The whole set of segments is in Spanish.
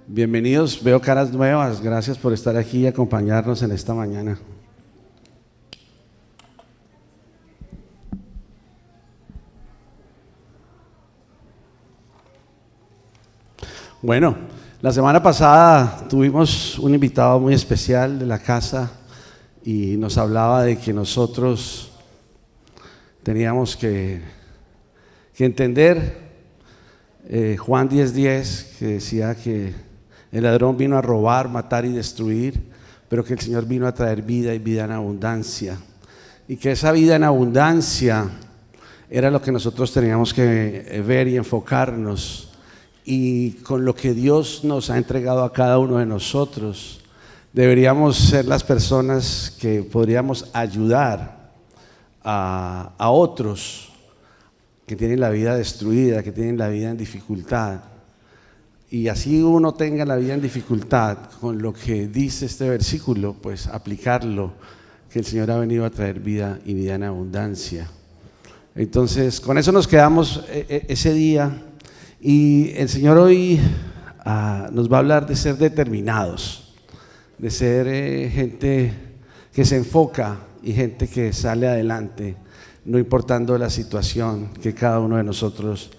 Bienvenidos, veo caras nuevas, gracias por estar aquí y acompañarnos en esta mañana. Bueno, la semana pasada tuvimos un invitado muy especial de la casa y nos hablaba de que nosotros teníamos que entender Juan 10:10, que decía que el ladrón vino a robar, matar y destruir, pero que el Señor vino a traer vida y vida en abundancia. Y que esa vida en abundancia era lo que nosotros teníamos que ver y enfocarnos. Y con lo que Dios nos ha entregado a cada uno de nosotros, deberíamos ser las personas que podríamos ayudar a otros que tienen la vida destruida, que tienen la vida en dificultad. Y así uno tenga la vida en dificultad, con lo que dice este versículo, pues aplicarlo, que el Señor ha venido a traer vida y vida en abundancia. Entonces, con eso nos quedamos ese día, y el Señor hoy nos va a hablar de ser determinados, de ser gente que se enfoca y gente que sale adelante, no importando la situación que cada uno de nosotros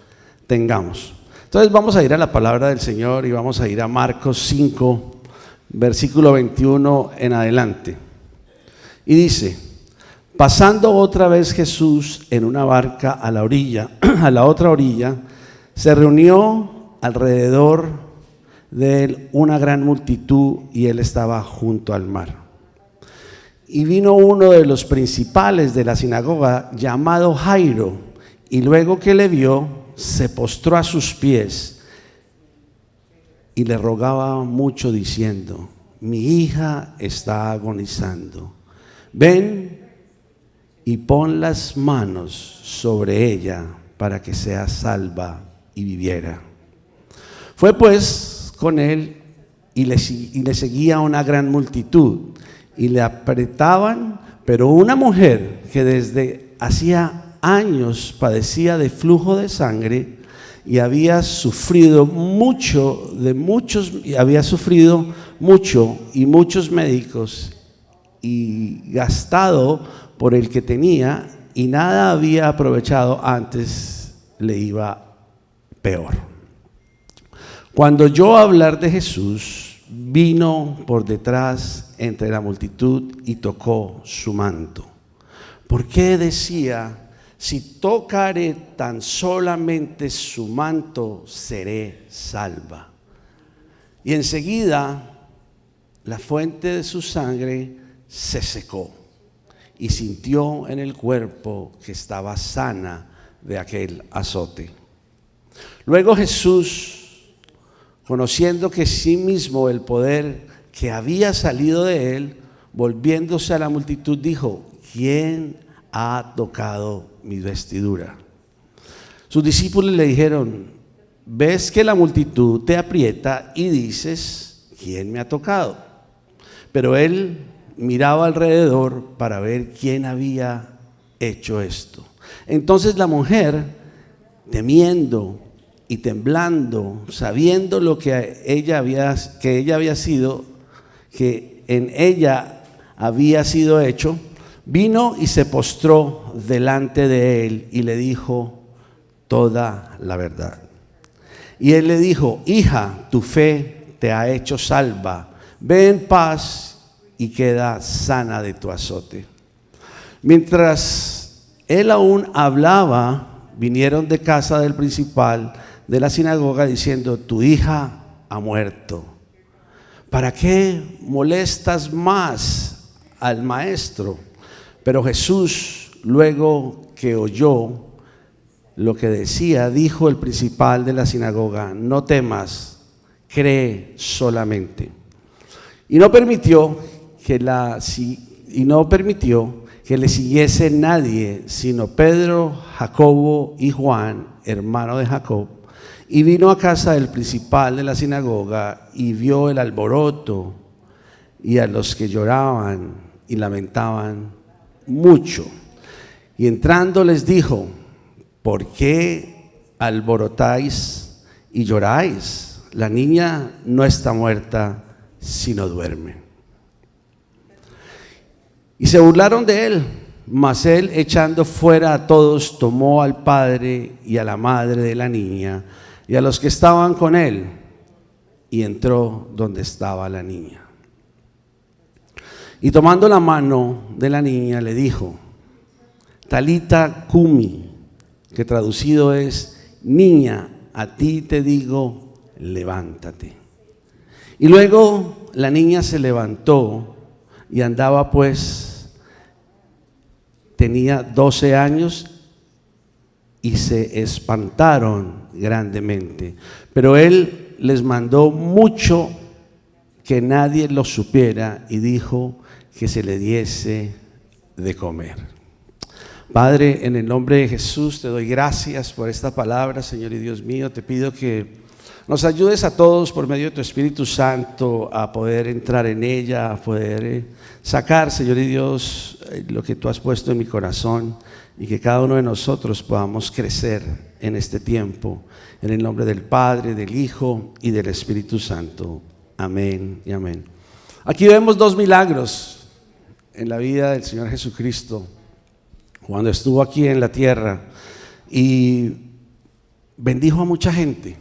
tengamos. Entonces vamos a ir a la palabra del Señor y vamos a ir a Marcos 5, versículo 21 en adelante. Y dice: pasando otra vez Jesús en una barca a la orilla, a la otra orilla, se reunió alrededor de él una gran multitud y él estaba junto al mar. Y vino uno de los principales de la sinagoga llamado Jairo, y luego que le vio, se postró a sus pies y le rogaba mucho diciendo: mi hija está agonizando, ven y pon las manos sobre ella para que sea salva y viviera. Fue pues con él y le seguía una gran multitud y le apretaban, pero una mujer que desde hacía años padecía de flujo de sangre y había sufrido mucho y muchos médicos y gastado por el que tenía, y nada había aprovechado, antes le iba peor. Cuando oyó hablar de Jesús, vino por detrás entre la multitud y tocó su manto, porque decía: si tocaré tan solamente su manto, seré salva. Y enseguida la fuente de su sangre se secó y sintió en el cuerpo que estaba sana de aquel azote. Luego Jesús, conociendo que sí mismo el poder que había salido de él, volviéndose a la multitud, dijo: ¿quién ha tocado mi vestidura? Sus discípulos le dijeron: ves que la multitud te aprieta y dices: ¿quién me ha tocado? Pero él miraba alrededor para ver quién había hecho esto. Entonces la mujer, temiendo y temblando, sabiendo lo que ella había sido, que en ella había sido hecho, vino y se postró delante de él y le dijo toda la verdad. Y él le dijo: hija, tu fe te ha hecho salva, ve en paz y queda sana de tu azote. Mientras él aún hablaba, vinieron de casa del principal de la sinagoga diciendo: tu hija ha muerto. ¿Para qué molestas más al maestro? Pero Jesús, luego que oyó lo que decía, dijo el principal de la sinagoga: no temas, cree solamente. Y no permitió que le siguiese nadie, sino Pedro, Jacobo y Juan, hermano de Jacob. Y vino a casa del principal de la sinagoga y vio el alboroto y a los que lloraban y lamentaban mucho. Y entrando les dijo: ¿por qué alborotáis y lloráis? la niña no está muerta, sino duerme. Y se burlaron de él, mas él, echando fuera a todos, tomó al padre y a la madre de la niña y a los que estaban con él, y entró donde estaba la niña. Y tomando la mano de la niña le dijo: Talita cumi, que traducido es: niña, a ti te digo, levántate. Y luego la niña se levantó y andaba, pues tenía 12 años, y se espantaron grandemente. Pero él les mandó mucho que nadie lo supiera y dijo que se le diese de comer. Padre, en el nombre de Jesús te doy gracias por esta palabra, Señor y Dios mío. Te pido que nos ayudes a todos por medio de tu Espíritu Santo a poder entrar en ella, a poder sacar, Señor y Dios, lo que tú has puesto en mi corazón, y que cada uno de nosotros podamos crecer en este tiempo. En el nombre del Padre, del Hijo y del Espíritu Santo. Amén y amén. Aquí vemos dos milagros en la vida del Señor Jesucristo cuando estuvo aquí en la tierra, y bendijo a mucha gente.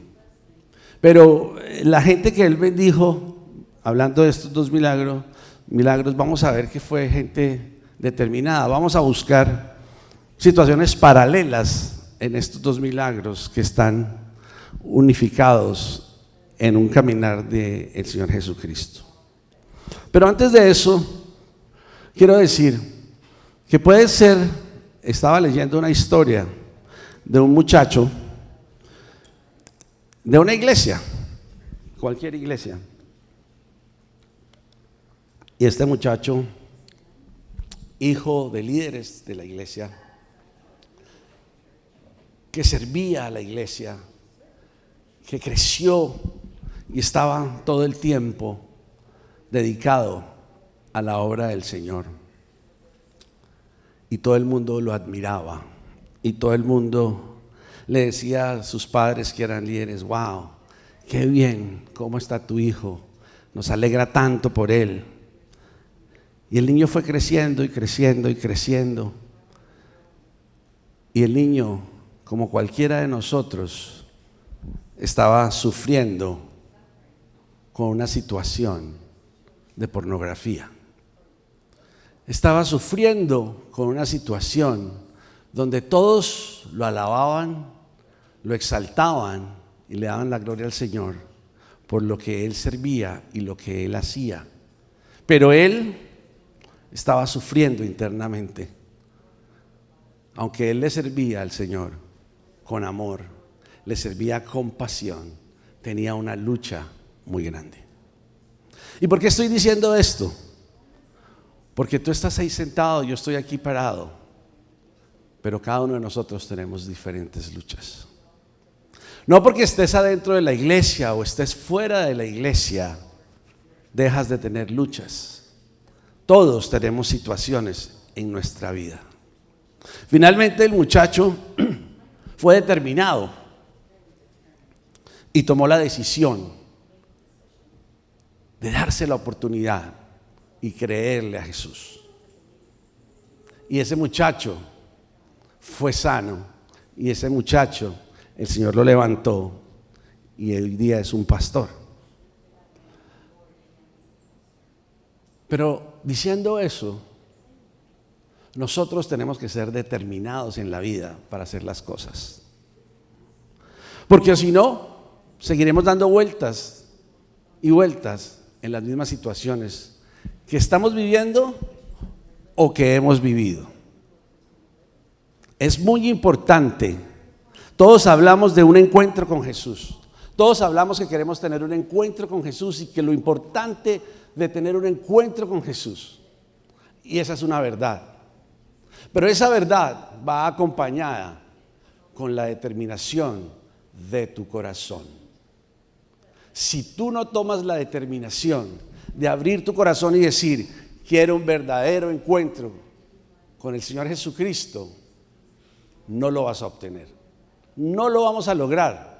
Pero la gente que él bendijo, hablando de estos dos milagros, vamos a ver que fue gente determinada. Vamos a buscar situaciones paralelas en estos dos milagros que están unificados en un caminar del Señor Jesucristo. Pero antes de eso, quiero decir que puede ser, estaba leyendo una historia de un muchacho de una iglesia, cualquier iglesia, y este muchacho, hijo de líderes de la iglesia, que servía a la iglesia, que creció y estaba todo el tiempo dedicado a la obra del Señor, y todo el mundo lo admiraba, y todo el mundo le decía a sus padres que eran líderes: wow, qué bien, cómo está tu hijo, nos alegra tanto por él. Y el niño fue creciendo y creciendo y creciendo, y el niño, como cualquiera de nosotros, estaba sufriendo con una situación de pornografía. Estaba sufriendo con una situación donde todos lo alababan, lo exaltaban y le daban la gloria al Señor por lo que él servía y lo que él hacía. Pero él estaba sufriendo internamente. Aunque él le servía al Señor con amor, le servía con pasión, tenía una lucha muy grande. ¿Y por qué estoy diciendo esto? Porque tú estás ahí sentado, yo estoy aquí parado, pero cada uno de nosotros tenemos diferentes luchas. No porque estés adentro de la iglesia o estés fuera de la iglesia, dejas de tener luchas. Todos tenemos situaciones en nuestra vida. Finalmente el muchacho fue determinado y tomó la decisión de darse la oportunidad y creerle a Jesús. Y ese muchacho fue sano, y ese muchacho el Señor lo levantó, y hoy día es un pastor. Pero diciendo eso, nosotros tenemos que ser determinados en la vida para hacer las cosas, porque si no, seguiremos dando vueltas y vueltas en las mismas situaciones que estamos viviendo o que hemos vivido. Es muy importante. Todos hablamos de un encuentro con Jesús. Todos hablamos que queremos tener un encuentro con Jesús, y que lo importante de tener un encuentro con Jesús, y esa es una verdad. Pero esa verdad va acompañada con la determinación de tu corazón. Si tú no tomas la determinación de abrir tu corazón y decir: quiero un verdadero encuentro con el Señor Jesucristo, no lo vas a obtener, no lo vamos a lograr.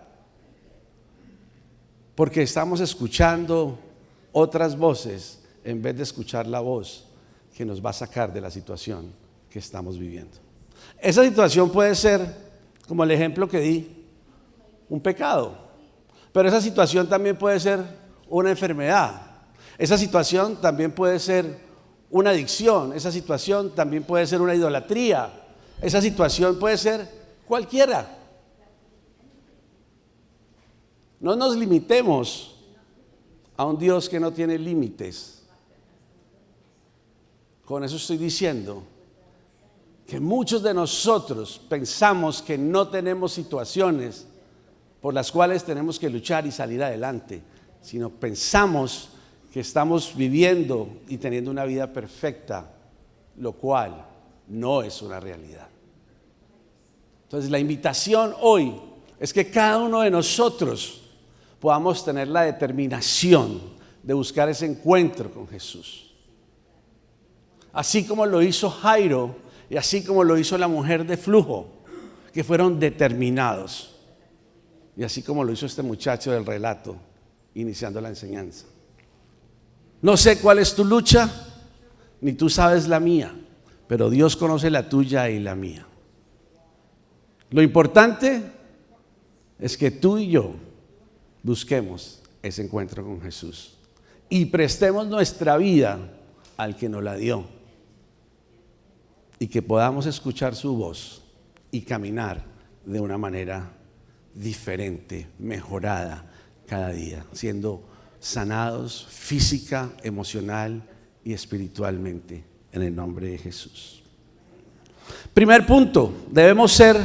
porque estamos escuchando otras voces en vez de escuchar la voz que nos va a sacar de la situación que estamos viviendo. Esa situación puede ser, como el ejemplo que di, un pecado, pero esa situación también puede ser una enfermedad. Esa situación también puede ser una adicción. Esa situación también puede ser una idolatría. Esa situación puede ser cualquiera. No nos limitemos a un Dios que no tiene límites. Con eso estoy diciendo que muchos de nosotros pensamos que no tenemos situaciones por las cuales tenemos que luchar y salir adelante, sino pensamos que estamos viviendo y teniendo una vida perfecta, lo cual no es una realidad. Entonces la invitación hoy es que cada uno de nosotros podamos tener la determinación de buscar ese encuentro con Jesús. Así como lo hizo Jairo y así como lo hizo la mujer de flujo, que fueron determinados. Y así como lo hizo este muchacho del relato, iniciando la enseñanza. No sé cuál es tu lucha, ni tú sabes la mía, pero Dios conoce la tuya y la mía. Lo importante es que tú y yo busquemos ese encuentro con Jesús y prestemos nuestra vida al que nos la dio y que podamos escuchar su voz y caminar de una manera diferente, mejorada cada día, siendo sanados física, emocional y espiritualmente en el nombre de Jesús. Primer punto, debemos ser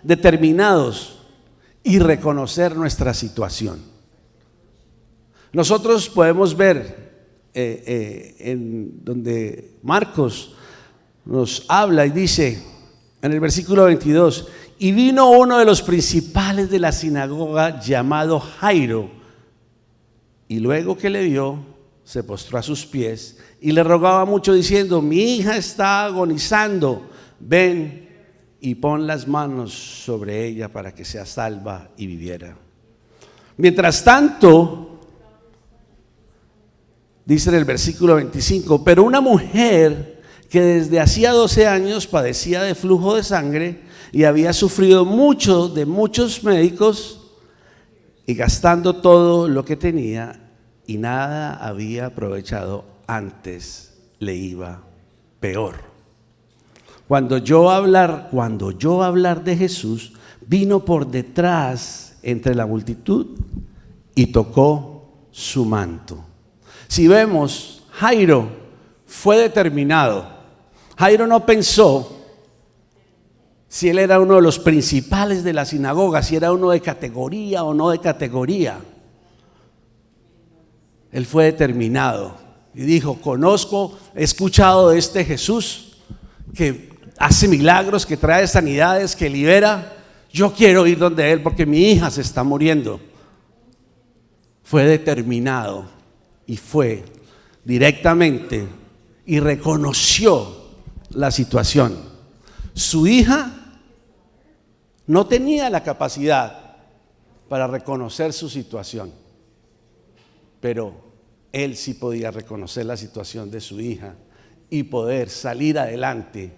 determinados y reconocer nuestra situación. Nosotros podemos ver en donde Marcos nos habla y dice en el versículo 22: y vino uno de los principales de la sinagoga llamado Jairo, y luego que le vio, se postró a sus pies y le rogaba mucho diciendo: mi hija está agonizando, ven y pon las manos sobre ella para que sea salva y viviera. Mientras tanto, dice en el versículo 25, pero una mujer que desde hacía 12 años padecía de flujo de sangre y había sufrido mucho de muchos médicos y gastando todo lo que tenía y nada había aprovechado, antes le iba peor. Cuando yo hablar de Jesús, vino por detrás entre la multitud y tocó su manto. Si vemos, Jairo fue determinado. Jairo no pensó si él era uno de los principales de la sinagoga, si era uno de categoría o no de categoría. Él fue determinado y dijo: he escuchado de este Jesús que hace milagros, que trae sanidades, que libera. Yo quiero ir donde Él porque mi hija se está muriendo. Fue determinado y fue directamente y reconoció la situación. Su hija no tenía la capacidad para reconocer su situación, pero él sí podía reconocer la situación de su hija y poder salir adelante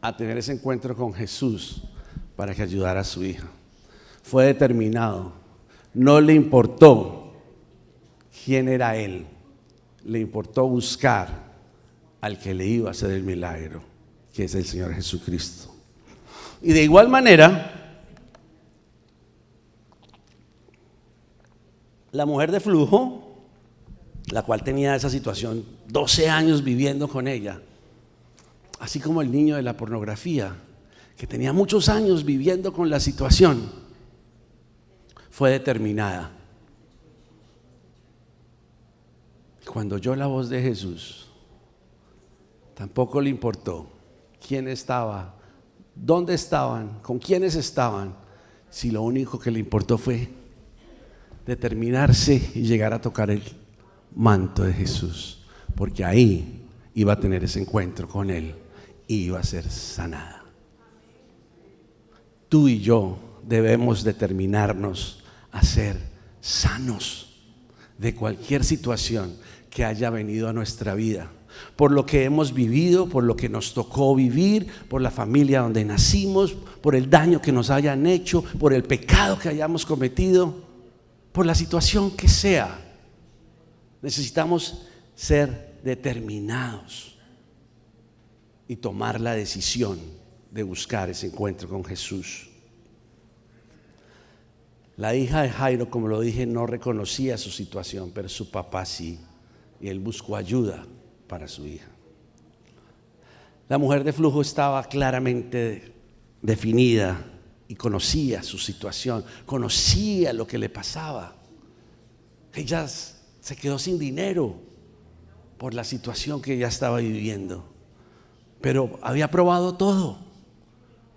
a tener ese encuentro con Jesús para que ayudara a su hija. Fue determinado, no le importó quién era él, le importó buscar al que le iba a hacer el milagro, que es el Señor Jesucristo. Y de igual manera, la mujer de flujo, la cual tenía esa situación, 12 años viviendo con ella, así como el niño de la pornografía, que tenía muchos años viviendo con la situación, fue determinada. Cuando oyó la voz de Jesús, tampoco le importó quién estaba, dónde estaban, con quiénes estaban, si lo único que le importó fue determinarse y llegar a tocar el manto de Jesús, porque ahí iba a tener ese encuentro con Él y iba a ser sanada. Tú y yo debemos determinarnos a ser sanos de cualquier situación que haya venido a nuestra vida, por lo que hemos vivido, por lo que nos tocó vivir, por la familia donde nacimos, por el daño que nos hayan hecho, por el pecado que hayamos cometido, por la situación que sea. Necesitamos ser determinados y tomar la decisión de buscar ese encuentro con Jesús. La hija de Jairo, como lo dije, no reconocía su situación, pero su papá sí, y él buscó ayuda para su hija. La mujer de flujo estaba claramente definida y conocía su situación, conocía lo que le pasaba. Ella se quedó sin dinero por la situación que ella estaba viviendo, pero había probado todo,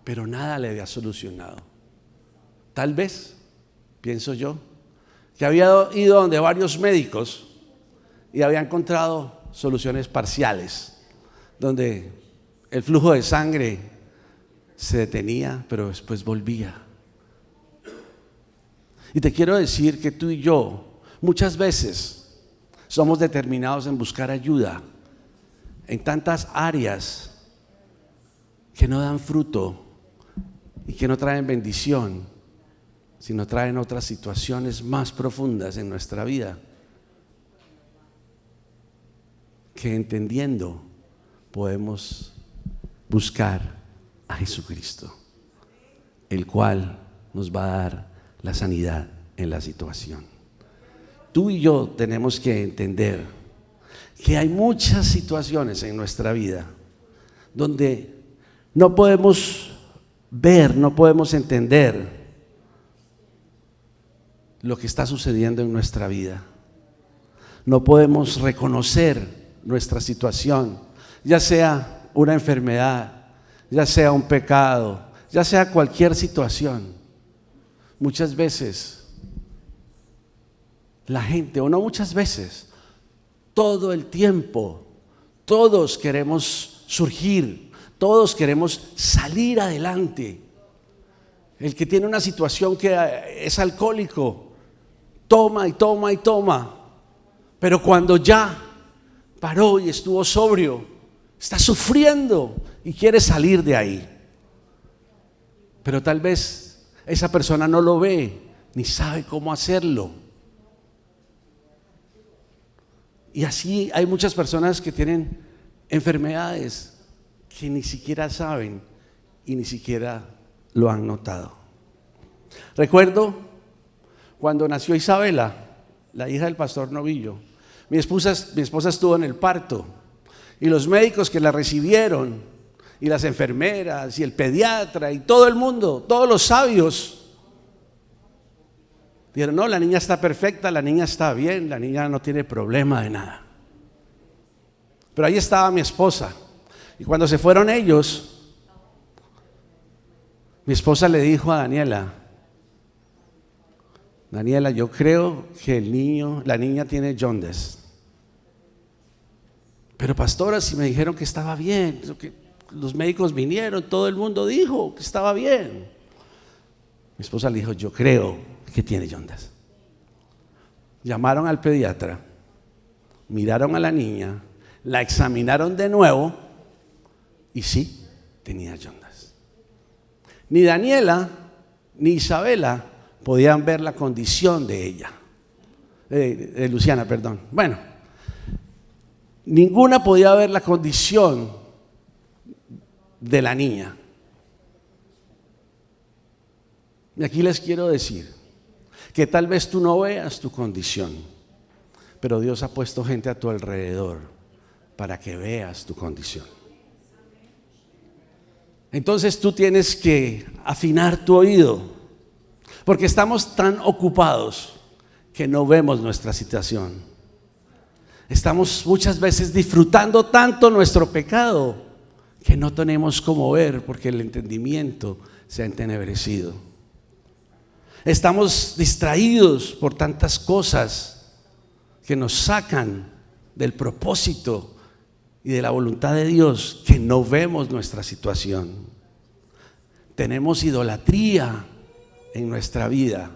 pero nada le había solucionado. Tal vez, pienso yo, que había ido donde varios médicos y había encontrado soluciones parciales, donde el flujo de sangre se detenía, pero después volvía. Y te quiero decir que tú y yo muchas veces somos determinados en buscar ayuda en tantas áreas que no dan fruto y que no traen bendición, sino traen otras situaciones más profundas en nuestra vida, que entendiendo podemos buscar a Jesucristo, el cual nos va a dar la sanidad en la situación. Tú y yo tenemos que entender que hay muchas situaciones en nuestra vida donde no podemos ver, no podemos entender lo que está sucediendo en nuestra vida. No podemos reconocer nuestra situación, ya sea una enfermedad, ya sea un pecado, ya sea cualquier situación. Muchas veces la gente, o no muchas veces, todo el tiempo, todos queremos surgir, todos queremos salir adelante. El que tiene una situación que es alcohólico, toma y toma y toma, pero cuando ya paró y estuvo sobrio, está sufriendo y quiere salir de ahí. Pero tal vez esa persona no lo ve ni sabe cómo hacerlo. Y así hay muchas personas que tienen enfermedades que ni siquiera saben y ni siquiera lo han notado. Recuerdo cuando nació Isabela, la hija del pastor Novillo. Mi esposa estuvo en el parto y los médicos que la recibieron y las enfermeras y el pediatra y todo el mundo, todos los sabios, dijeron: no, la niña está perfecta, la niña está bien, la niña no tiene problema de nada. Pero ahí estaba mi esposa, y cuando se fueron ellos, mi esposa le dijo a Daniela: Daniela, yo creo que la niña tiene jaundice. Pero pastora, si me dijeron que estaba bien, que los médicos vinieron, todo el mundo dijo que estaba bien. Mi esposa le dijo: yo creo que tiene jaundice. Llamaron al pediatra, miraron a la niña, la examinaron de nuevo y sí, tenía jaundice. Ni Daniela ni Isabela podían ver la condición de ella, de Luciana, perdón. Bueno, ninguna podía ver la condición de la niña. Y aquí les quiero decir que tal vez tú no veas tu condición, pero Dios ha puesto gente a tu alrededor para que veas tu condición. Entonces tú tienes que afinar tu oído, porque estamos tan ocupados que no vemos nuestra situación. Estamos muchas veces disfrutando tanto nuestro pecado que no tenemos cómo ver, porque el entendimiento se ha entenebrecido. Estamos distraídos por tantas cosas que nos sacan del propósito y de la voluntad de Dios, que no vemos nuestra situación. Tenemos idolatría en nuestra vida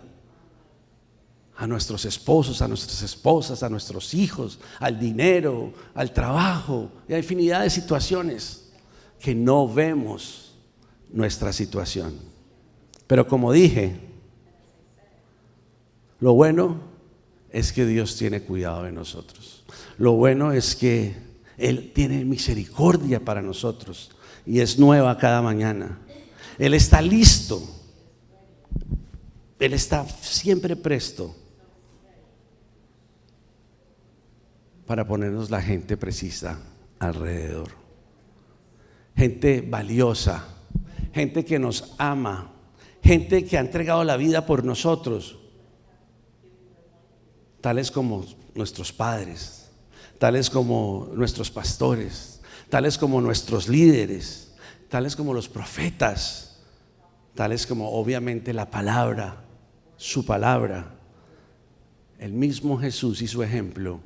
a nuestros esposos, a nuestras esposas, a nuestros hijos, al dinero, al trabajo y a infinidad de situaciones que no vemos nuestra situación. Pero como dije, lo bueno es que Dios tiene cuidado de nosotros. Lo bueno es que Él tiene misericordia para nosotros y es nueva cada mañana. Él está listo. Él está siempre presto para ponernos la gente precisa alrededor. Gente valiosa, gente que nos ama, gente que ha entregado la vida por nosotros, tales como nuestros padres, tales como nuestros pastores, tales como nuestros líderes, tales como los profetas, tales como obviamente la palabra, su palabra, el mismo Jesús y su ejemplo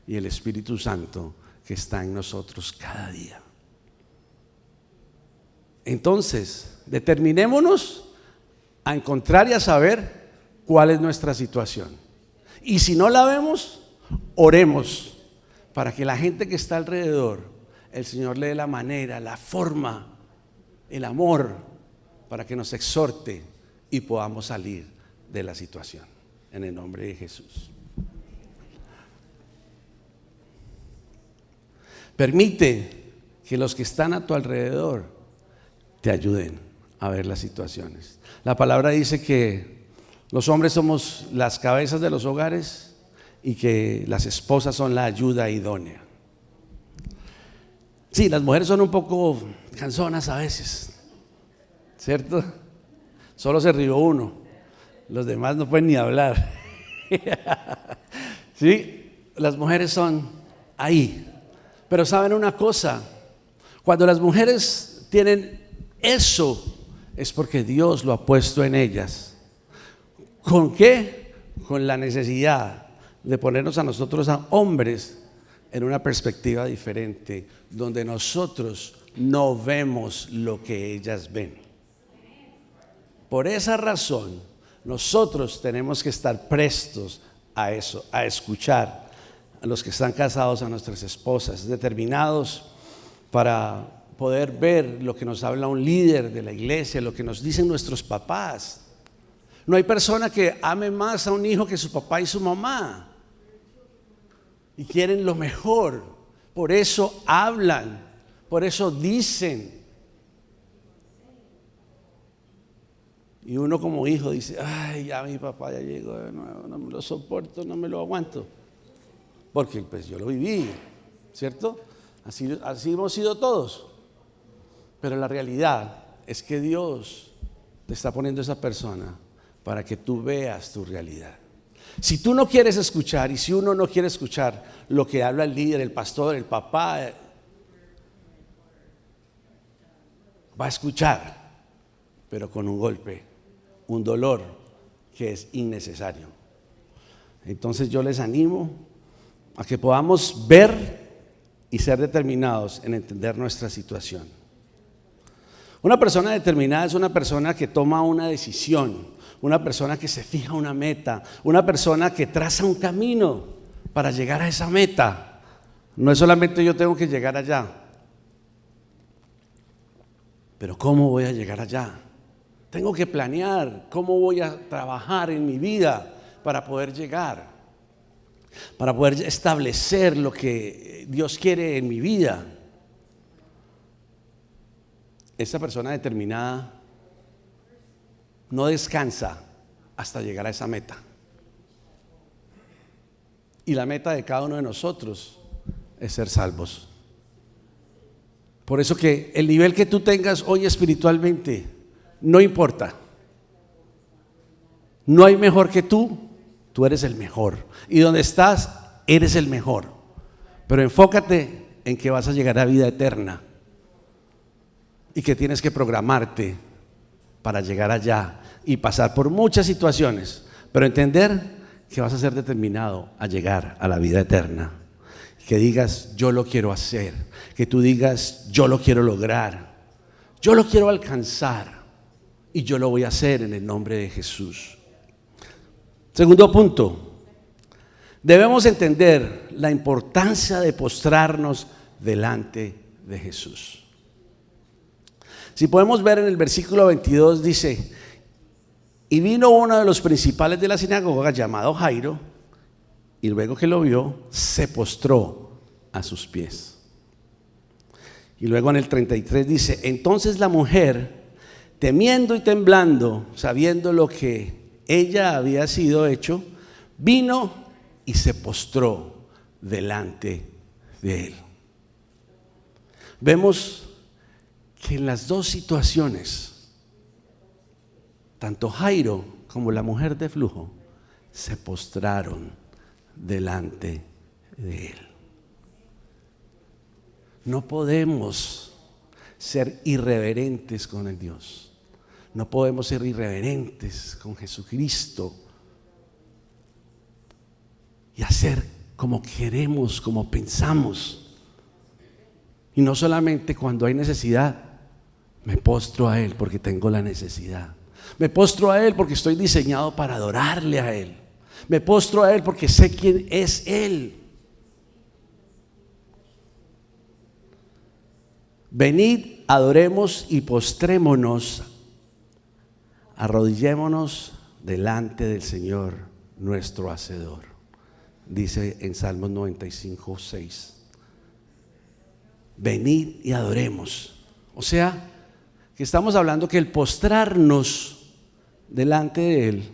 y el Espíritu Santo que está en nosotros cada día. Entonces, determinémonos a encontrar y a saber cuál es nuestra situación. Y si no la vemos, oremos para que la gente que está alrededor, el Señor le dé la manera, la forma, el amor, para que nos exhorte y podamos salir de la situación. En el nombre de Jesús. Permite que los que están a tu alrededor te ayuden a ver las situaciones. La palabra dice que los hombres somos las cabezas de los hogares y que las esposas son la ayuda idónea. Sí, las mujeres son un poco cansonas a veces, ¿cierto? Solo se rió uno, los demás no pueden ni hablar. Sí, las mujeres son ahí. Pero saben una cosa, cuando las mujeres tienen eso, es porque Dios lo ha puesto en ellas. ¿Con qué? Con la necesidad de ponernos a nosotros, a hombres, en una perspectiva diferente, donde nosotros no vemos lo que ellas ven. Por esa razón, nosotros tenemos que estar prestos a eso, a escuchar a los que están casados, a nuestras esposas, determinados para poder ver lo que nos habla un líder de la iglesia, lo que nos dicen nuestros papás. No hay persona que ame más a un hijo que su papá y su mamá, y quieren lo mejor. Por eso hablan, por eso dicen. Y uno como hijo dice: ay, ya mi papá ya llegó de nuevo, no me lo soporto, no me lo aguanto. Porque pues yo lo viví, ¿cierto? Así hemos sido todos. Pero la realidad es que Dios te está poniendo esa persona para que tú veas tu realidad. Si tú no quieres escuchar, y si uno no quiere escuchar lo que habla el líder, el pastor, el papá, va a escuchar, pero con un golpe, un dolor que es innecesario. Entonces yo les animo a que podamos ver y ser determinados en entender nuestra situación. Una persona determinada es una persona que toma una decisión, una persona que se fija una meta, una persona que traza un camino para llegar a esa meta. No es solamente yo tengo que llegar allá, pero ¿cómo voy a llegar allá? Tengo que planear cómo voy a trabajar en mi vida para poder llegar, para poder establecer lo que Dios quiere en mi vida. Esa persona determinada no descansa hasta llegar a esa meta. Y la meta de cada uno de nosotros es ser salvos. Por eso que el nivel que tú tengas hoy espiritualmente no importa. No hay mejor que tú, tú eres el mejor. Y donde estás, eres el mejor. Pero enfócate en que vas a llegar a vida eterna y que tienes que programarte para llegar allá y pasar por muchas situaciones, pero entender que vas a ser determinado a llegar a la vida eterna. Que digas: yo lo quiero hacer. Que tú digas: yo lo quiero lograr, yo lo quiero alcanzar y yo lo voy a hacer en el nombre de Jesús. Segundo punto, debemos entender la importancia de postrarnos delante de Jesús. Si podemos ver en el versículo 22 dice: y vino uno de los principales de la sinagoga llamado Jairo, y luego que lo vio, se postró a sus pies. Y luego en el 33 dice: entonces la mujer, temiendo y temblando, sabiendo lo que ella había sido hecho, vino y se postró delante de él. Vemos que en las dos situaciones, tanto Jairo como la mujer de flujo se postraron delante de él. No podemos ser irreverentes con el Dios. No podemos ser irreverentes con Jesucristo y hacer como queremos, como pensamos. Y no solamente cuando hay necesidad, me postro a Él porque tengo la necesidad. Me postro a Él porque estoy diseñado para adorarle a Él. Me postro a Él porque sé quién es Él. Venid, adoremos y postrémonos, arrodillémonos delante del Señor nuestro Hacedor. Dice en Salmos 95:6. Venid y adoremos. O sea, que estamos hablando que el postrarnos delante de Él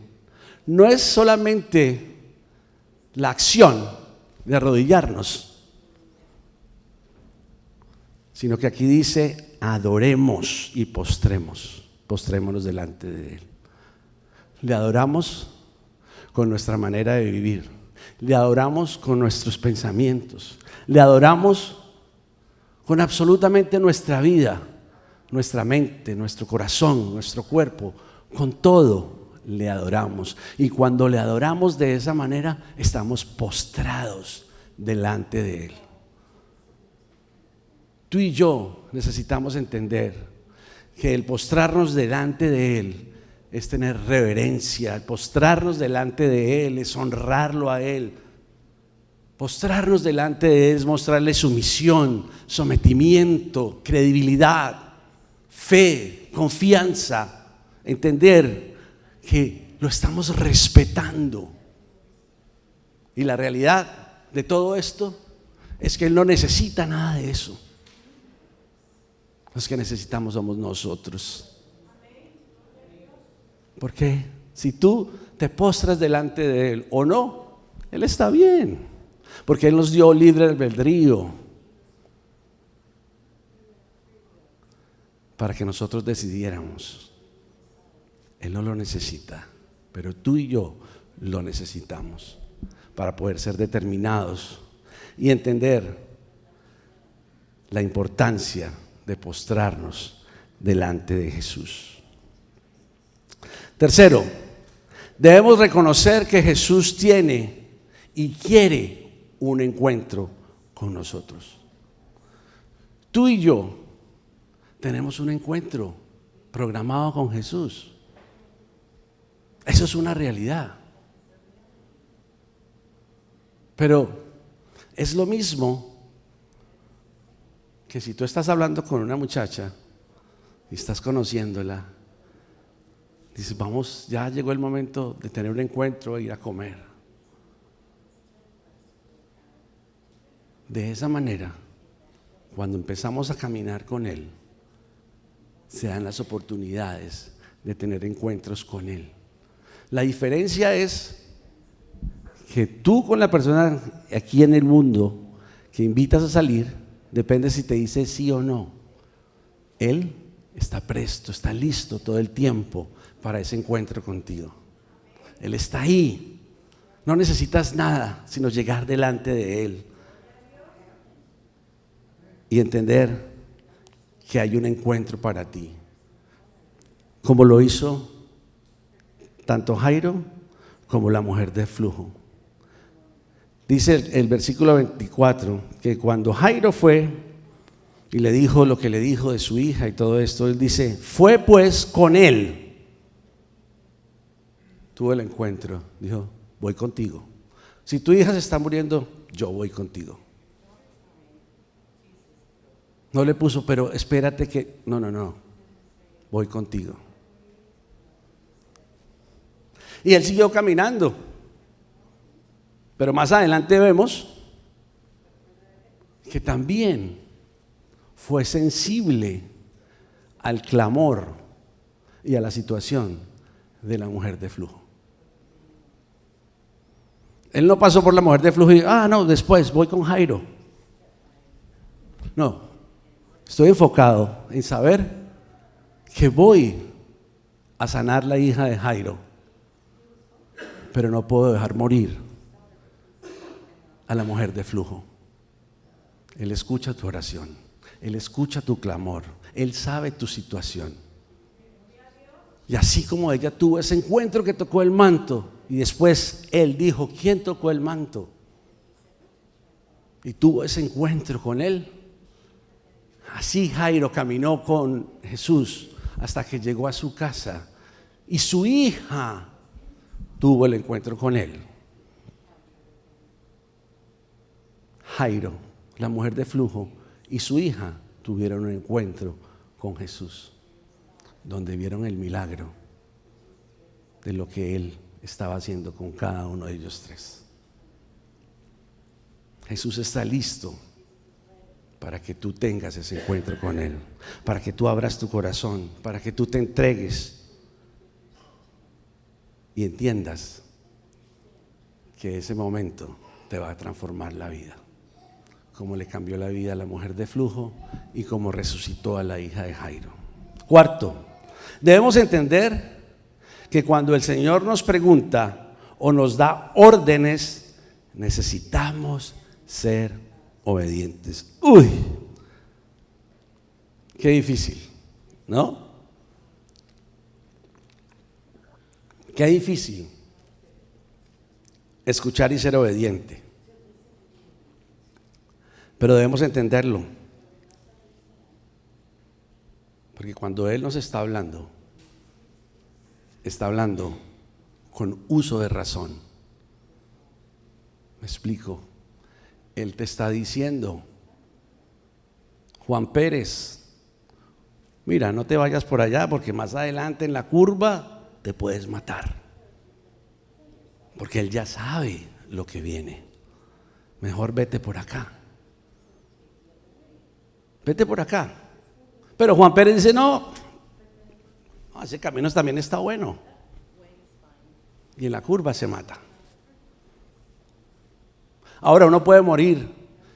no es solamente la acción de arrodillarnos, sino que aquí dice: adoremos y postrémonos delante de Él. Le adoramos con nuestra manera de vivir, le adoramos con nuestros pensamientos, le adoramos con absolutamente nuestra vida, nuestra mente, nuestro corazón, nuestro cuerpo, con todo le adoramos. Y cuando le adoramos de esa manera, estamos postrados delante de Él. Tú y yo necesitamos entender que el postrarnos delante de Él es tener reverencia. El postrarnos delante de Él es honrarlo a Él. Postrarnos delante de Él es mostrarle sumisión, sometimiento, credibilidad, fe, confianza. Entender que lo estamos respetando. Y la realidad de todo esto es que Él no necesita nada de eso. Los que necesitamos somos nosotros. Porque si tú te postras delante de Él o no, Él está bien. Porque Él nos dio libre albedrío para que nosotros decidiéramos. Él no lo necesita, pero tú y yo lo necesitamos para poder ser determinados y entender la importancia de postrarnos delante de Jesús. Tercero, debemos reconocer que Jesús tiene y quiere un encuentro con nosotros. Tú y yo tenemos un encuentro programado con Jesús. Eso es una realidad. Pero es lo mismo que si tú estás hablando con una muchacha y estás conociéndola, dices: vamos, ya llegó el momento de tener un encuentro e ir a comer. De esa manera, cuando empezamos a caminar con Él, se dan las oportunidades de tener encuentros con Él. La diferencia es que tú con la persona aquí en el mundo que invitas a salir, depende si te dice sí o no. Él está presto, está listo todo el tiempo para ese encuentro contigo. Él está ahí. No necesitas nada sino llegar delante de Él y entender que hay un encuentro para ti, como lo hizo tanto Jairo como la mujer de flujo. Dice el versículo 24 que cuando Jairo fue y le dijo lo que le dijo de su hija y todo esto, él dice: fue pues con él tuvo el encuentro, dijo, voy contigo. Si tu hija se está muriendo, yo voy contigo. No le puso, pero espérate que, no, voy contigo. Y él siguió caminando. Pero más adelante vemos que también fue sensible al clamor y a la situación de la mujer de flujo. Él no pasó por la mujer de flujo y, no, después voy con Jairo. No, estoy enfocado en saber que voy a sanar la hija de Jairo, pero no puedo dejar morir a la mujer de flujo. Él escucha tu oración, Él escucha tu clamor, Él sabe tu situación. Y así como ella tuvo ese encuentro que tocó el manto, y después Él dijo, ¿quién tocó el manto? Y tuvo ese encuentro con Él. Así Jairo caminó con Jesús hasta que llegó a su casa, y su hija tuvo el encuentro con Él. Jairo, la mujer de flujo, y su hija tuvieron un encuentro con Jesús, donde vieron el milagro de lo que Él estaba haciendo con cada uno de ellos tres. Jesús está listo para que tú tengas ese encuentro con Él, para que tú abras tu corazón, para que tú te entregues y entiendas que ese momento te va a transformar la vida, como le cambió la vida a la mujer de flujo y como resucitó a la hija de Jairo. Cuarto, debemos entender que cuando el Señor nos pregunta o nos da órdenes, necesitamos ser obedientes. Uy, qué difícil, ¿no? Qué difícil escuchar y ser obediente. Pero debemos entenderlo, porque cuando Él nos está hablando con uso de razón. Me explico. Él te está diciendo, Juan Pérez, mira, no te vayas por allá porque más adelante en la curva te puedes matar, porque Él ya sabe lo que viene. Mejor vete por acá. Vete por acá. Pero Juan Pérez dice, no, ese camino también está bueno. Y en la curva se mata. Ahora uno puede morir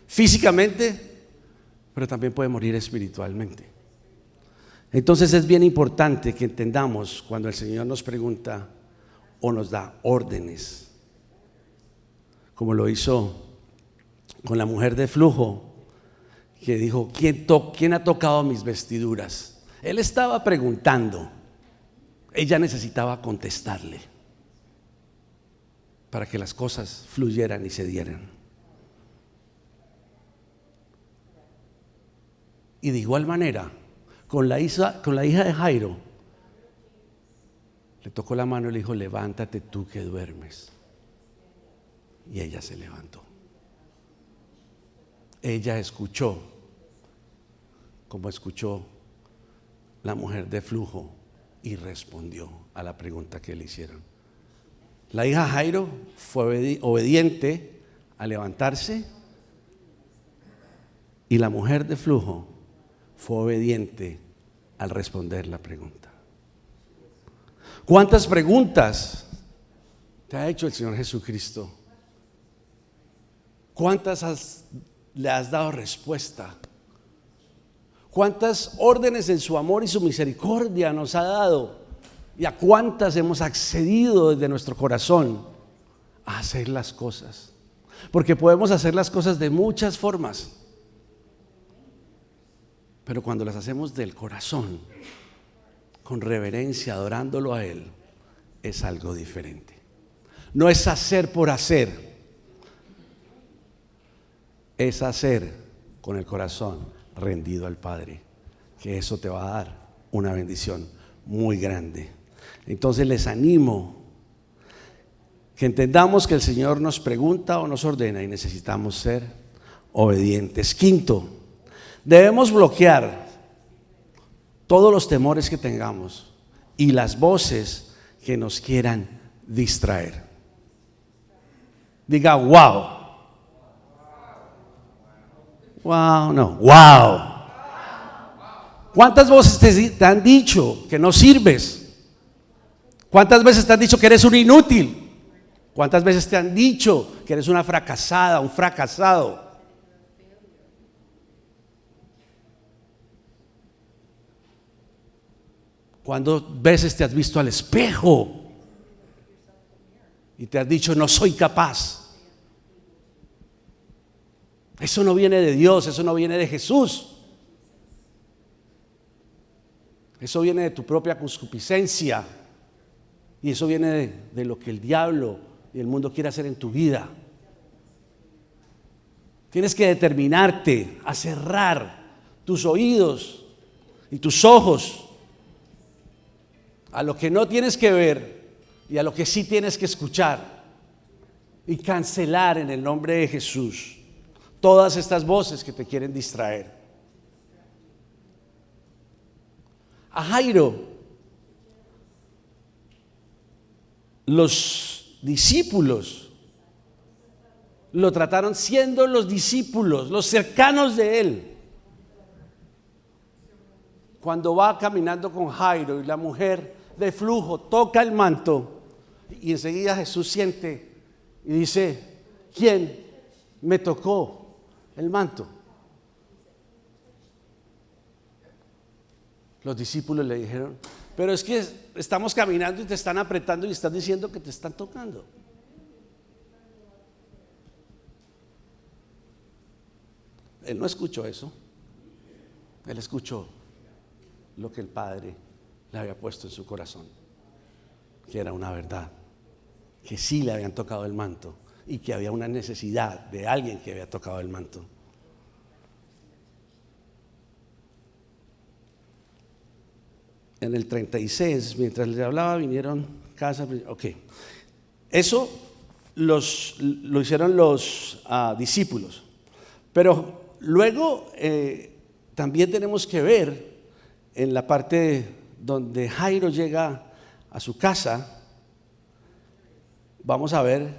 físicamente, pero también puede morir espiritualmente. Entonces es bien importante que entendamos cuando el Señor nos pregunta o nos da órdenes, como lo hizo con la mujer de flujo, que dijo, ¿quién ha tocado mis vestiduras? Él estaba preguntando, ella necesitaba contestarle para que las cosas fluyeran y se dieran. Y de igual manera, con la hija de Jairo, le tocó la mano y le dijo, levántate tú que duermes. Y ella se levantó. Ella escuchó, como escuchó la mujer de flujo, y respondió a la pregunta que le hicieron. La hija Jairo fue obediente a levantarse, y la mujer de flujo fue obediente al responder la pregunta. ¿Cuántas preguntas te ha hecho el Señor Jesucristo? ¿Cuántas le has dado respuesta? ¿Cuántas órdenes en su amor y su misericordia nos ha dado? ¿Y a cuántas hemos accedido desde nuestro corazón a hacer las cosas? Porque podemos hacer las cosas de muchas formas, pero cuando las hacemos del corazón, con reverencia, adorándolo a Él, es algo diferente. No es hacer por hacer, es hacer con el corazón rendido al Padre, que eso te va a dar una bendición muy grande. Entonces les animo que entendamos que el Señor nos pregunta o nos ordena y necesitamos ser obedientes. Quinto, debemos bloquear todos los temores que tengamos y las voces que nos quieran distraer. Diga, wow. Wow, no, wow. ¿Cuántas voces te han dicho que no sirves? ¿Cuántas veces te han dicho que eres un inútil? ¿Cuántas veces te han dicho que eres una fracasada, un fracasado? ¿Cuántas veces te has visto al espejo y te has dicho no soy capaz? Eso no viene de Dios, eso no viene de Jesús. Eso viene de tu propia concupiscencia y eso viene de lo que el diablo y el mundo quiere hacer en tu vida. Tienes que determinarte a cerrar tus oídos y tus ojos a lo que no tienes que ver y a lo que sí tienes que escuchar y cancelar en el nombre de Jesús todas estas voces que te quieren distraer. A Jairo, los discípulos lo trataron siendo los discípulos, los cercanos de él. Cuando va caminando con Jairo y la mujer de flujo toca el manto y enseguida Jesús siente y dice, ¿quién me tocó el manto? Los discípulos le dijeron, pero es que estamos caminando y te están apretando y estás diciendo que te están tocando. Él no escuchó eso. Él escuchó lo que el Padre le había puesto en su corazón, que era una verdad, que sí le habían tocado el manto y que había una necesidad de alguien que había tocado el manto. En el 36, mientras le hablaba, vinieron casas. Ok, eso lo hicieron los discípulos, pero luego también tenemos que ver en la parte donde Jairo llega a su casa. Vamos a ver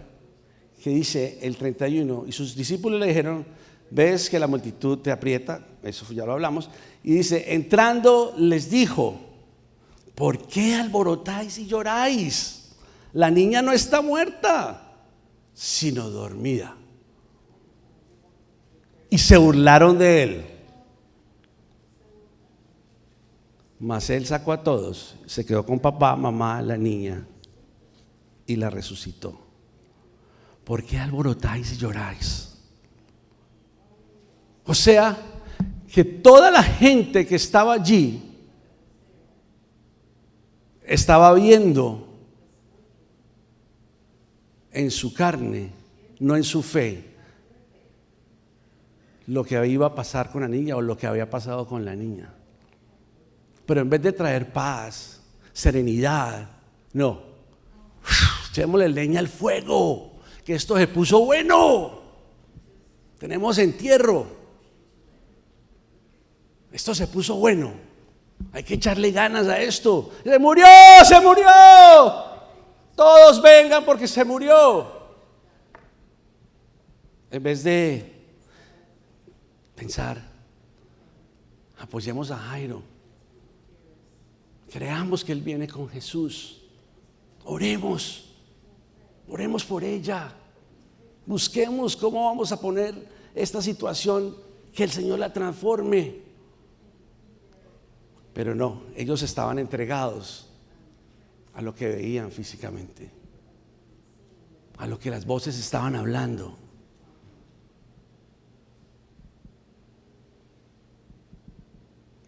que dice el 31, y sus discípulos le dijeron, ves que la multitud te aprieta, eso ya lo hablamos, y dice, entrando les dijo, ¿por qué alborotáis y lloráis? La niña no está muerta, sino dormida. Y se burlaron de él. Mas él sacó a todos, se quedó con papá, mamá, la niña y la resucitó. ¿Por qué alborotáis y lloráis? O sea, que toda la gente que estaba allí estaba viendo en su carne, no en su fe, lo que iba a pasar con la niña o lo que había pasado con la niña. Pero en vez de traer paz, serenidad, no, echémosle leña al fuego, que esto se puso bueno, tenemos entierro, esto se puso bueno, hay que echarle ganas a esto. ¡Se murió! ¡Se murió! Todos vengan porque se murió. En vez de pensar, apoyemos a Jairo, creamos que él viene con Jesús, oremos por ella, busquemos cómo vamos a poner esta situación, que el Señor la transforme. Pero no, ellos estaban entregados a lo que veían físicamente, a lo que las voces estaban hablando.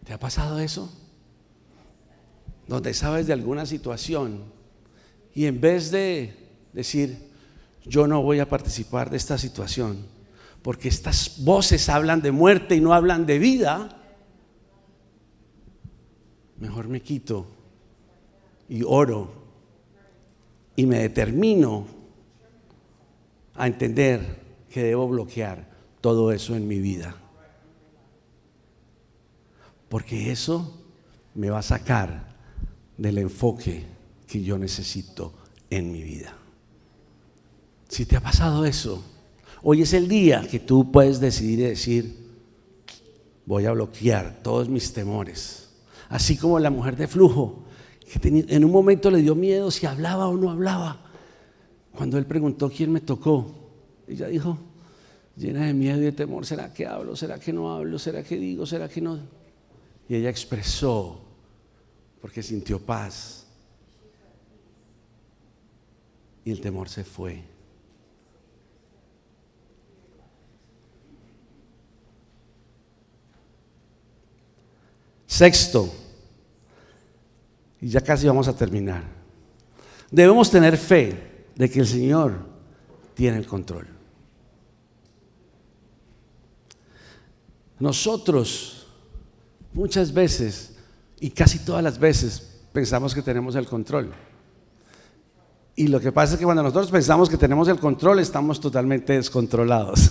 ¿Te ha pasado eso? Donde sabes de alguna situación y en vez de decir, yo no voy a participar de esta situación, porque estas voces hablan de muerte y no hablan de vida, mejor me quito y oro y me determino a entender que debo bloquear todo eso en mi vida. Porque eso me va a sacar del enfoque que yo necesito en mi vida. Si te ha pasado eso, hoy es el día que tú puedes decidir y decir: voy a bloquear todos mis temores. Así como la mujer de flujo, que en un momento le dio miedo si hablaba o no hablaba. Cuando él preguntó quién me tocó, ella dijo, llena de miedo y de temor: ¿será que hablo? ¿Será que no hablo? ¿Será que digo? ¿Será que no? Y ella expresó, porque sintió paz, y el temor se fue. Sexto, y ya casi vamos a terminar, debemos tener fe de que el Señor tiene el control. Nosotros muchas veces, y casi todas las veces, pensamos que tenemos el control. Y lo que pasa es que cuando nosotros pensamos que tenemos el control, estamos totalmente descontrolados.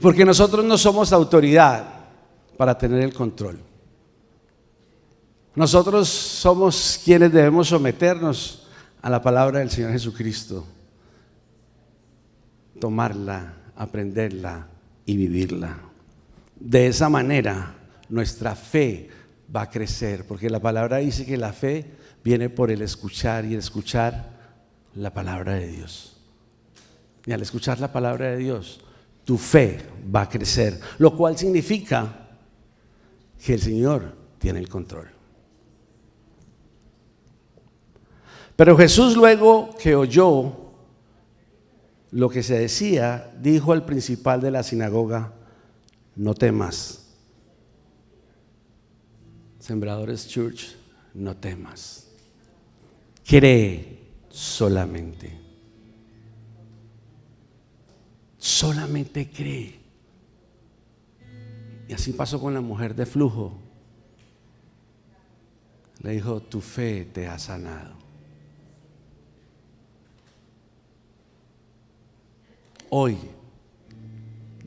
Porque nosotros no somos autoridad para tener el control. Nosotros somos quienes debemos someternos a la palabra del Señor Jesucristo, tomarla, aprenderla y vivirla. De esa manera nuestra fe va a crecer, porque la palabra dice que la fe viene por el escuchar, y el escuchar la palabra de Dios. Y al escuchar la palabra de Dios, tu fe va a crecer, lo cual significa que el Señor tiene el control. Pero Jesús, luego que oyó lo que se decía, dijo al principal de la sinagoga: no temas. Sembradores Church, no temas. Cree solamente. Solamente cree. Y así pasó con la mujer de flujo. Le dijo: tu fe te ha sanado. Hoy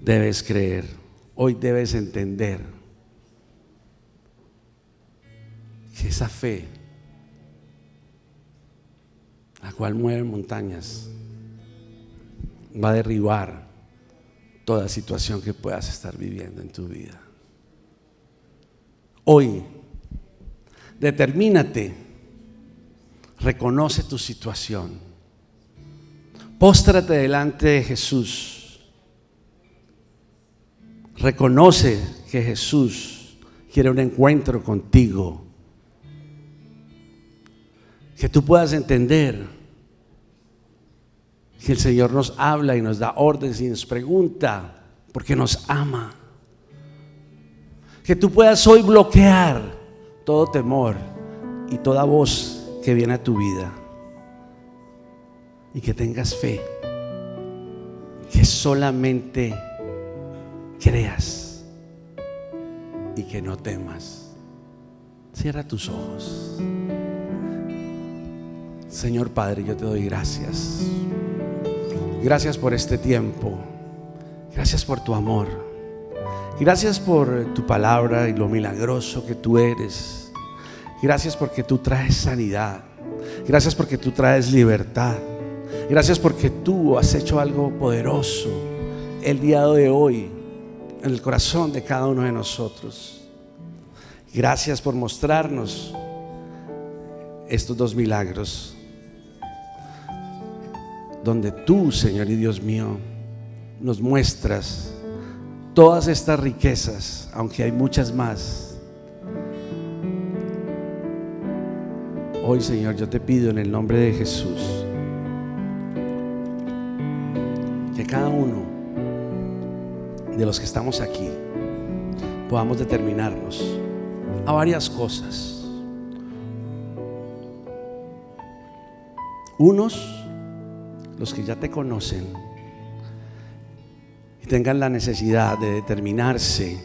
debes creer, hoy debes entender que esa fe, la cual mueve montañas, va a derribar toda situación que puedas estar viviendo en tu vida. Hoy, determínate, reconoce tu situación, póstrate delante de Jesús, reconoce que Jesús quiere un encuentro contigo, que tú puedas entender que el Señor nos habla y nos da órdenes y nos pregunta porque nos ama. Que tú puedas hoy bloquear todo temor y toda voz que viene a tu vida, y que tengas fe, que solamente creas y que no temas. Cierra tus ojos. Señor Padre, yo te doy gracias. Gracias por este tiempo. Gracias por tu amor. Gracias por tu palabra y lo milagroso que tú eres. Gracias porque tú traes sanidad. Gracias porque tú traes libertad. Gracias porque tú has hecho algo poderoso el día de hoy en el corazón de cada uno de nosotros. Gracias por mostrarnos estos dos milagros, donde tú, Señor y Dios mío, nos muestras todas estas riquezas, aunque hay muchas más. Hoy, Señor, yo te pido en el nombre de Jesús que cada uno de los que estamos aquí podamos determinarnos a varias cosas. Unos, los que ya te conocen y tengan la necesidad de determinarse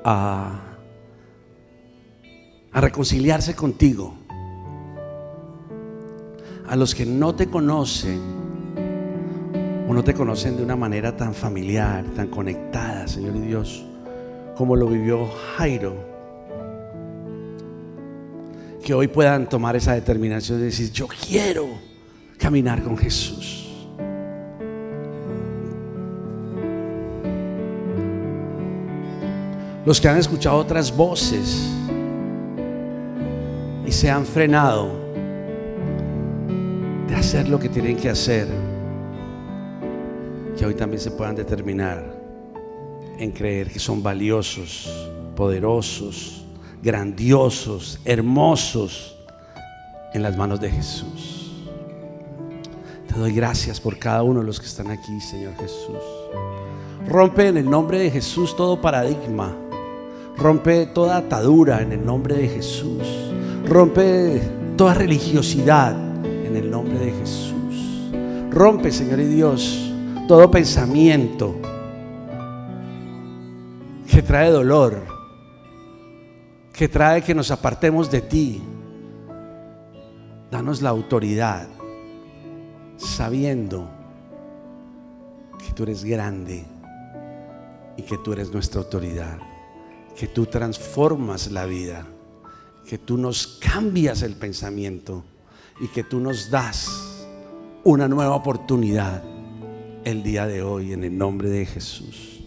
a reconciliarse contigo. A los que no te conocen o no te conocen de una manera tan familiar, tan conectada, Señor y Dios, como lo vivió Jairo, que hoy puedan tomar esa determinación de decir: yo quiero caminar con Jesús. Los que han escuchado otras voces y se han frenado de hacer lo que tienen que hacer, que hoy también se puedan determinar en creer que son valiosos, poderosos, grandiosos, hermosos en las manos de Jesús. Te doy gracias por cada uno de los que están aquí, Señor Jesús. Rompe en el nombre de Jesús todo paradigma. Rompe toda atadura en el nombre de Jesús. Rompe toda religiosidad en el nombre de Jesús. Rompe, Señor y Dios, todo pensamiento que trae dolor, que trae que nos apartemos de ti. Danos la autoridad, sabiendo que tú eres grande y que tú eres nuestra autoridad, que tú transformas la vida, que tú nos cambias el pensamiento y que tú nos das una nueva oportunidad el día de hoy, en el nombre de Jesús.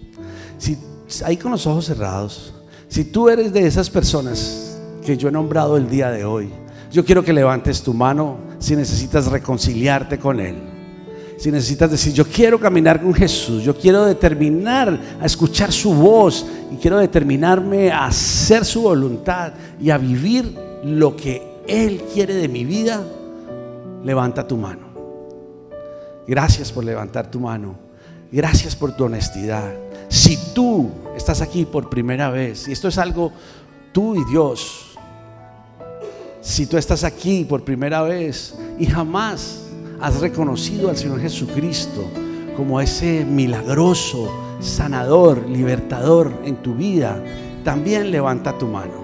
Si ahí con los ojos cerrados, si tú eres de esas personas que yo he nombrado el día de hoy, yo quiero que levantes tu mano si necesitas reconciliarte con Él. Si necesitas decir: yo quiero caminar con Jesús, yo quiero determinar a escuchar su voz y quiero determinarme a hacer su voluntad y a vivir lo que Él quiere de mi vida, levanta tu mano. Gracias por levantar tu mano. Gracias por tu honestidad. Si tú estás aquí por primera vez, y esto es algo tú y Dios, si tú estás aquí por primera vez y jamás has reconocido al Señor Jesucristo como ese milagroso sanador, libertador en tu vida, también levanta tu mano.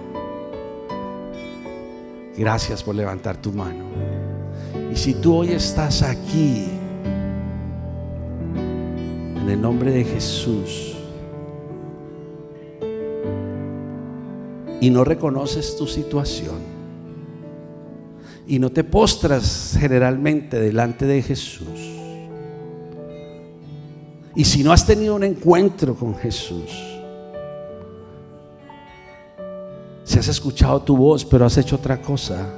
Gracias por levantar tu mano. Y si tú hoy estás aquí, en el nombre de Jesús, y no reconoces tu situación y no te postras generalmente delante de Jesús, y si no has tenido un encuentro con Jesús, si has escuchado tu voz pero has hecho otra cosa,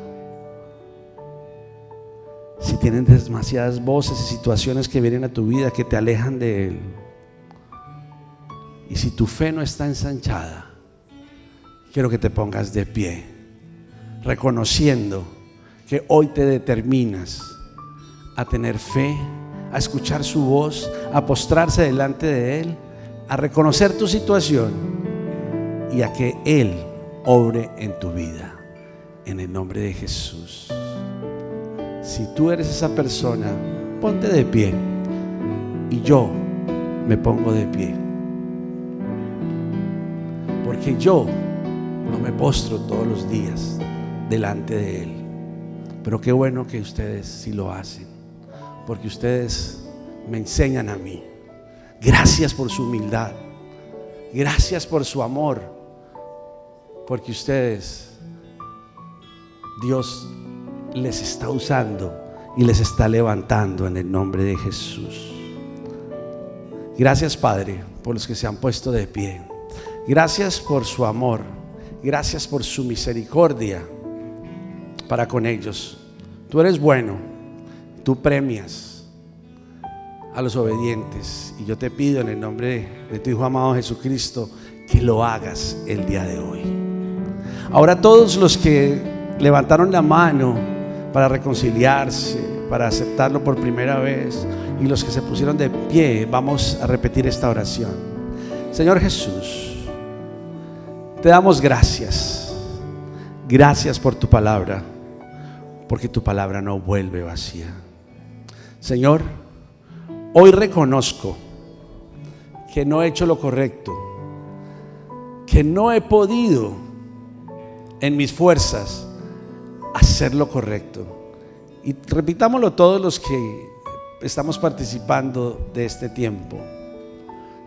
si tienes demasiadas voces y situaciones que vienen a tu vida que te alejan de Él, y si tu fe no está ensanchada, quiero que te pongas de pie, reconociendo que hoy te determinas a tener fe, a escuchar su voz, a postrarse delante de Él, a reconocer tu situación y a que Él obre en tu vida, en el nombre de Jesús. Si tú eres esa persona, ponte de pie y yo me pongo de pie, porque yo no me postro todos los días delante de Él. Pero qué bueno que ustedes sí lo hacen, porque ustedes me enseñan a mí. Gracias por su humildad, gracias por su amor, porque ustedes, Dios les está usando y les está levantando en el nombre de Jesús. Gracias, Padre, por los que se han puesto de pie. Gracias por su amor, gracias por su misericordia para con ellos. Tú eres bueno, tú premias a los obedientes, y yo te pido en el nombre de tu Hijo amado Jesucristo que lo hagas el día de hoy. Ahora, todos los que levantaron la mano para reconciliarse, para aceptarlo por primera vez, y los que se pusieron de pie, vamos a repetir esta oración. Señor Jesús, te damos gracias. Gracias por tu palabra, porque tu palabra no vuelve vacía. Señor, hoy reconozco que no he hecho lo correcto, que no he podido en mis fuerzas hacer lo correcto. Y repitámoslo todos los que estamos participando de este tiempo,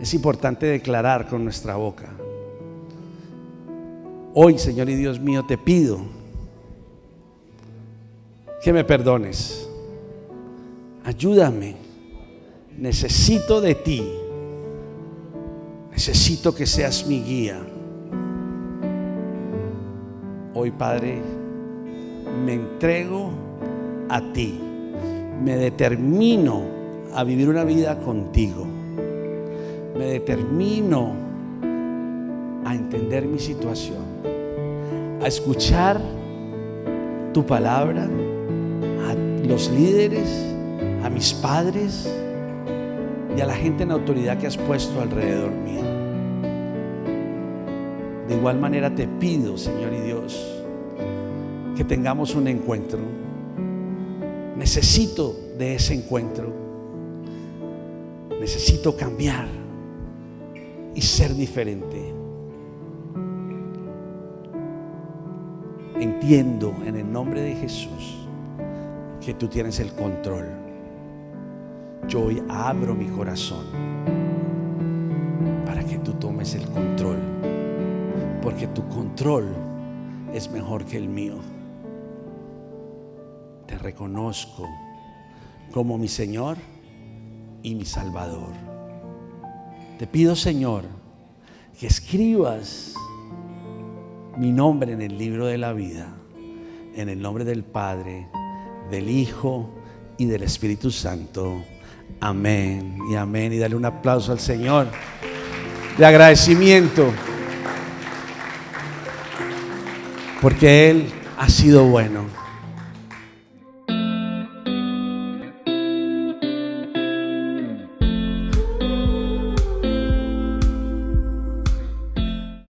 es importante declarar con nuestra boca. Hoy, Señor y Dios mío, te pido que me perdones. Ayúdame. Necesito de ti. Necesito que seas mi guía. Hoy, Padre, me entrego a ti. Me determino a vivir una vida contigo. Me determino a entender mi situación, a escuchar tu palabra, a los líderes, a mis padres y a la gente en autoridad que has puesto alrededor mío. De igual manera te pido, Señor y Dios, que tengamos un encuentro. Necesito de ese encuentro. Necesito cambiar y ser diferente. Entiendo en el nombre de Jesús que tú tienes el control. Yo hoy abro mi corazón para que tú tomes el control, porque tu control es mejor que el mío. Te reconozco como mi Señor y mi Salvador. Te pido, Señor, que escribas mi nombre en el libro de la vida, en el nombre del Padre, del Hijo y del Espíritu Santo. Amén y amén. Y dale un aplauso al Señor de agradecimiento, porque Él ha sido bueno.